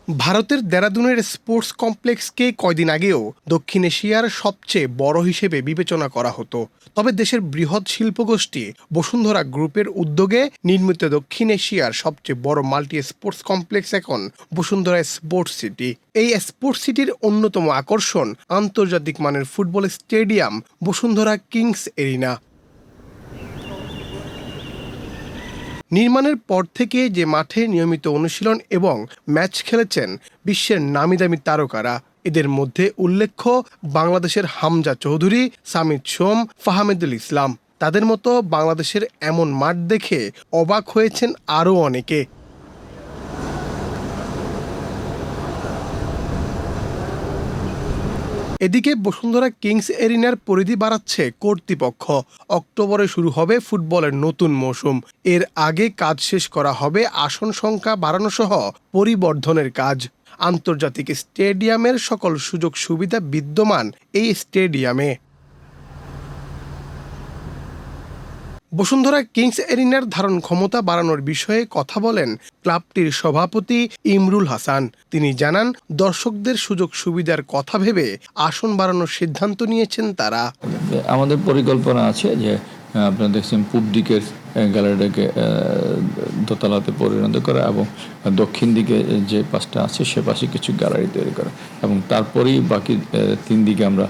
ভারতের দেরাদুনের স্পোর্টস কমপ্লেক্সকে কয়দিন আগেও দক্ষিণ এশিয়ার সবচেয়ে বড় হিসেবে বিবেচনা করা হতো। তবে দেশের বৃহৎ শিল্পগোষ্ঠী বসুন্ধরা গ্রুপের উদ্যোগে নির্মিত দক্ষিণ এশিয়ার সবচেয়ে বড় মাল্টি স্পোর্টস কমপ্লেক্স এখন বসুন্ধরা স্পোর্টস সিটি। এই স্পোর্টস সিটির অন্যতম আকর্ষণ আন্তর্জাতিক মানের football stadium Bashundhara Kings Arena. নির্মাণের পর থেকে যে মাঠে নিয়মিত অনুশীলন এবং ম্যাচ খেলেছেন বিশ্বের নামিদামি তারকারা। এদের মধ্যে উল্লেখ্য বাংলাদেশের হামজা চৌধুরী, সামিদ সোম, ফাহমিদুল ইসলাম। তাদের মতো বাংলাদেশের এমন মাঠ দেখে অবাক হয়েছেন আরও অনেকে। এদিকে বসুন্ধরা কিংস এরিনার পরিধি বাড়াচ্ছে কর্তৃপক্ষ। অক্টোবরে শুরু হবে ফুটবলের নতুন মৌসুম। এর আগে কাজ শেষ করা হবে আসন সংখ্যা বাড়ানো সহ পরিবর্ধনের কাজ। আন্তর্জাতিক স্টেডিয়ামের সকল সুযোগ সুবিধা বিদ্যমান এই স্টেডিয়ামে। বসুন্ধরা কিংস এরিনার ধারণ ক্ষমতা বাড়ানোর বিষয়ে কথা বলেন ক্লাবটির সভাপতি ইমরুল হাসান। তিনি জানান, দর্শকদের সুযোগ সুবিধার কথা ভেবে আসন বাড়ানোর সিদ্ধান্ত নিয়েছেন তারা। আমাদের পরিকল্পনা আছে যে আপনারা দেখছেন পূব দিকের গ্যালারিটাকে দোতলাতে পরিণত করা এবং দক্ষিণ দিকে যে পাশটা আছে সে পাশে কিছু গ্যালারি তৈরি করা এবং তারপরেই বাকি 3 দিকে আমরা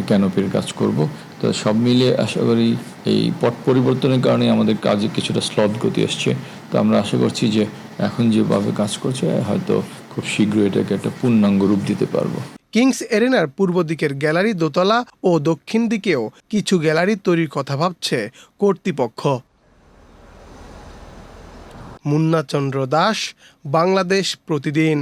ক্যানোপির কাজ করব। তো সব মিলিয়ে আশা করি এই পট পরিবর্তনের কারণে আমাদের কাজে কিছুটা স্লথ গতি আসছে। তো আমরা আশা করছি যে এখন যেভাবে কাজ করছে হয়তো খুব শীঘ্রই এটাকে একটা পূর্ণাঙ্গ রূপ দিতে পারবো। কিংস এরিনার পূর্ব দিকের গ্যালারি, দোতলা ও দক্ষিণ দিকেও কিছু গ্যালারি তৈরির কথা ভাবছে কর্তৃপক্ষ। মুন্না চন্দ্র দাস, বাংলাদেশ প্রতিদিন।